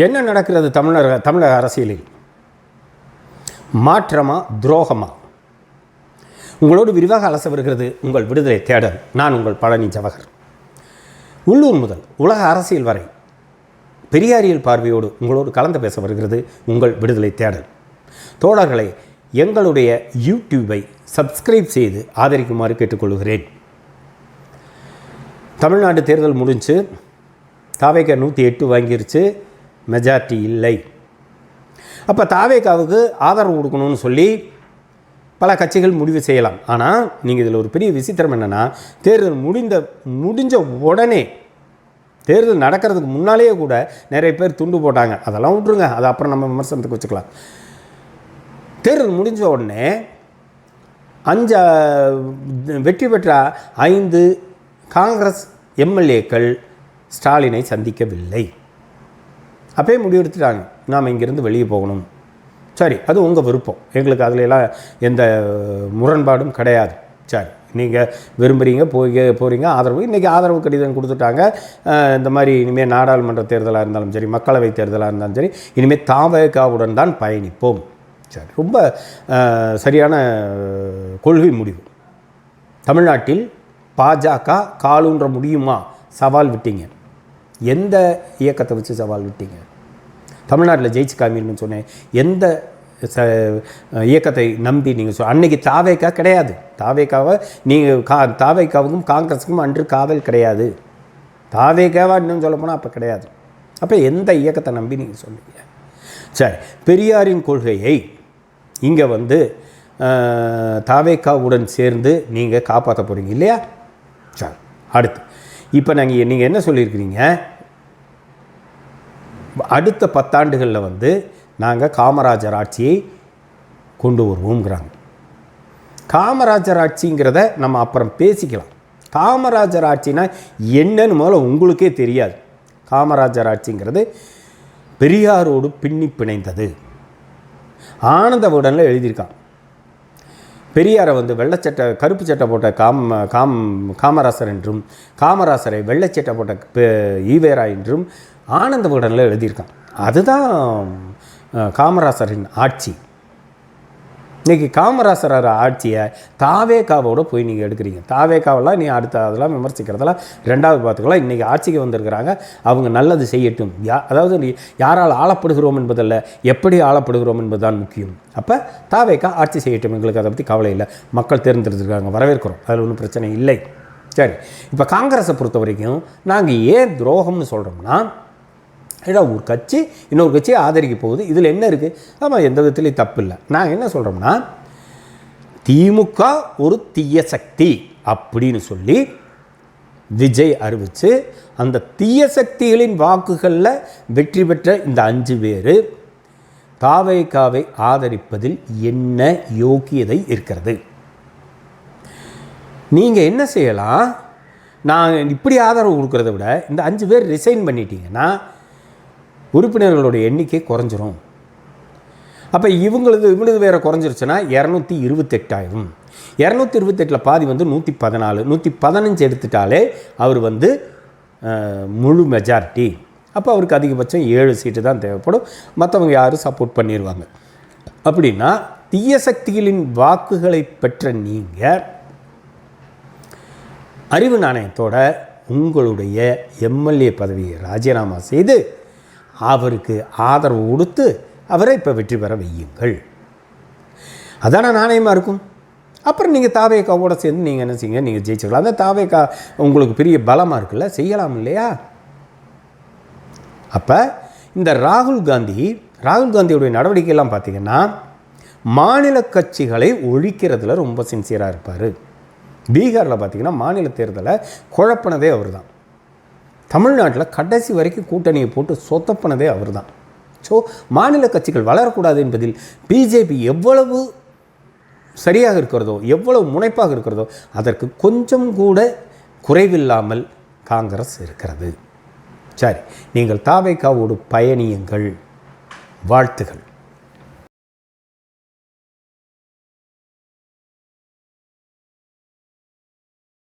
என்ன நடக்கிறது தமிழக அரசியலில்? மாற்றமா துரோகமா? உங்களோடு விரிவாக அலச வருகிறது உங்கள் விடுதலை தேடல். நான் உங்கள் பழனி ஜவஹர். உள்ளூர் முதல் உலக அரசியல் வரை பெரியாரியல் பார்வையோடு உங்களோடு கலந்து பேச வருகிறது உங்கள் விடுதலை தேடல். தோழர்களை, எங்களுடைய யூடியூபை சப்ஸ்கிரைப் செய்து ஆதரிக்குமாறு கேட்டுக்கொள்கிறேன். தமிழ்நாடு தேர்தல் முடிஞ்சு தாவேகா 108 வாங்கிருச்சு, மெஜாரிட்டி இல்லை. அப்போ தாவேகாவுக்கு ஆதரவு கொடுக்கணும்னு சொல்லி பல கட்சிகள் முடிவு செய்யலாம். ஆனால் நீங்கள் இதில் ஒரு பெரிய விசித்திரம் என்னென்னா, தேர்தல் முடிஞ்ச உடனே, தேர்தல் நடக்கிறதுக்கு முன்னாலேயே கூட நிறைய பேர் துண்டு போட்டாங்க. அதெல்லாம் விட்ருங்க, அதை அப்புறம் நம்ம விமர்சனத்துக்கு வச்சுக்கலாம். தேர்தல் முடிஞ்ச உடனே வெற்றி பெற்ற 5 காங்கிரஸ் எம்எல்ஏக்கள் ஸ்டாலினை சந்திக்கவில்லை. அப்போயே முடிவெடுத்துட்டாங்க, நாம் இங்கேருந்து வெளியே போகணும். சரி, அது உங்கள் விருப்பம், எங்களுக்கு அதிலெல்லாம் எந்த முரண்பாடும் கிடையாது. சரி, நீங்கள் விரும்புகிறீங்க, போகிறீங்க, ஆதரவு. இன்றைக்கி ஆதரவு கடிதம் கொடுத்துட்டாங்க. இந்த மாதிரி இனிமேல் நாடாளுமன்ற தேர்தலாக இருந்தாலும் சரி, மக்களவை தேர்தலாக இருந்தாலும் சரி, இனிமேல் தாவேகாவுடன் தான் பயணிப்போம். சரி, ரொம்ப சரியான கொள்கை முடிவு. தமிழ்நாட்டில் பாஜக காலூன்ற முடியுமா? சவால் விட்டீங்க. எந்த இயக்கத்தை வச்சு சவால் விட்டீங்க? தமிழ்நாட்டில் ஜெயிச்சு காமின்னு சொன்னேன். எந்த இயக்கத்தை நம்பி நீங்கள் அன்றைக்கி தாவேகா கிடையாது. தாவேகாவை நீங்கள் தாவேகாவுக்கும் காங்கிரஸுக்கும் அன்று காவல் கிடையாது. தாவேகாவா இன்னும் சொல்ல போனால் அப்போ கிடையாது. அப்போ எந்த இயக்கத்தை நம்பி நீங்கள் சொன்னீங்க? சரி, பெரியாரின் கொள்கையை இங்கே தாவேகாவுடன் சேர்ந்து நீங்கள் காப்பாற்ற போகிறீங்க இல்லையா? சரி, அடுத்து நீங்கள் என்ன சொல்லியிருக்கிறீங்க? அடுத்த 10 ஆண்டுகளில் நாங்கள் காமராஜர் ஆட்சியை கொண்டு வருவோங்கிறாங்க. காமராஜர் ஆட்சிங்கிறத நம்ம அப்புறம் பேசிக்கலாம். காமராஜர் ஆட்சினா என்னன்னு முதல்ல உங்களுக்கே தெரியாது. காமராஜர் ஆட்சிங்கிறது பெரியாரோடு பின்னி பிணைந்தது. ஆனந்த விகடனில் எழுதியிருக்கான். பெரியாரை கருப்பு சட்டை போட்ட காமராசர் என்றும், காமராசரை வெள்ளைச்சட்டை போட்ட ஈவேரா என்றும் ஆனந்த விகடனில் எழுதியிருக்கான். அதுதான் காமராசரின் ஆட்சி. இன்றைக்கி காமராசர் ஆட்சியை தாவேகாவோடு போய் நீங்கள் எடுக்கிறீங்க. தாவேகாவெல்லாம் நீ அதெல்லாம் விமர்சிக்கிறதெல்லாம் ரெண்டாவது பார்த்துக்கலாம். இன்றைக்கி ஆட்சிக்கு வந்திருக்கிறாங்க, அவங்க நல்லது செய்யட்டும். அதாவது யாரால் ஆளப்படுகிறோம் என்பதல்ல, எப்படி ஆளப்படுகிறோம் என்பதுதான் முக்கியம். அப்போ தாவேகா ஆட்சி செய்யட்டும், எங்களுக்கு அதை பற்றி கவலை இல்லை. மக்கள் தேர்ந்தெடுத்துருக்காங்க, வரவேற்கிறோம், அதில் ஒன்றும் பிரச்சனை இல்லை. சரி, இப்போ காங்கிரஸை பொறுத்த வரைக்கும் நாங்கள் ஏன் துரோகம்னு சொல்கிறோம்னா, ஏன்னா ஒரு கட்சி இன்னொரு கட்சியை ஆதரிக்க போகுது, இதில் என்ன இருக்குது? ஆமாம், எந்த விதத்துலேயும் தப்பு இல்லை. நாங்கள் என்ன சொல்கிறோம்னா, திமுக ஒரு தீய சக்தி அப்படின்னு சொல்லி விஜய் அறிவித்து, அந்த தீய சக்திகளின் வாக்குகளில் வெற்றி பெற்ற இந்த 5 பேர் தாவேகாவை ஆதரிப்பதில் என்ன யோக்கியதை இருக்கிறது? நீங்கள் என்ன செய்யலாம்? நான் இப்படி ஆதரவு கொடுக்குறத விட இந்த 5 பேர் ரிசைன் பண்ணிட்டீங்கன்னா உறுப்பினர்களுடைய எண்ணிக்கை குறைஞ்சிரும். அப்போ இவங்களது வேறு குறைஞ்சிருச்சுன்னா 228 ஆகும். 228 பாதி 114, 115 எடுத்துட்டாலே அவர் முழு மெஜாரிட்டி. அப்போ அவருக்கு அதிகபட்சம் 7 சீட்டு தான் தேவைப்படும். மற்றவங்க யாரும் சப்போர்ட் பண்ணிடுவாங்க. அப்படின்னா தீய சக்திகளின் வாக்குகளை பெற்ற நீங்கள் அறிவு நாணயத்தோட உங்களுடைய எம்எல்ஏ பதவியை ராஜினாமா செய்து அவருக்கு ஆதரவு கொடுத்து அவரை இப்போ வெற்றி பெற வையுங்கள். அதான நாணயமாக இருக்கும். அப்புறம் நீங்கள் தாவேகாவோட சேர்ந்து நீங்கள் என்ன செய்யுங்க, நீங்கள் ஜெயிச்சுக்கலாம். அந்த தாவேகா உங்களுக்கு பெரிய பலமாக இருக்குல்ல, செய்யலாம் இல்லையா? அப்போ இந்த ராகுல் காந்தியுடைய நடவடிக்கையெல்லாம் பார்த்திங்கன்னா மாநில கட்சிகளை ஒழிக்கிறதுல ரொம்ப சின்சியராக இருப்பார். பீகாரில் பார்த்திங்கன்னா மாநில தேர்தலை குழப்பினதே அவர் தான். தமிழ்நாட்டில் கடைசி வரைக்கும் கூட்டணியை போட்டு சொத்தப்பினதே அவர் தான். ஸோ மாநில கட்சிகள் வளரக்கூடாது என்பதில் பிஜேபி எவ்வளவு சரியாக இருக்கிறதோ, எவ்வளவு முனைப்பாக இருக்கிறதோ, அதற்கு கொஞ்சம் கூட குறைவில்லாமல் காங்கிரஸ் இருக்கிறது. சரி, நீங்கள் தாவேகாவோடு பயணியுங்கள். வாழ்த்துகள்.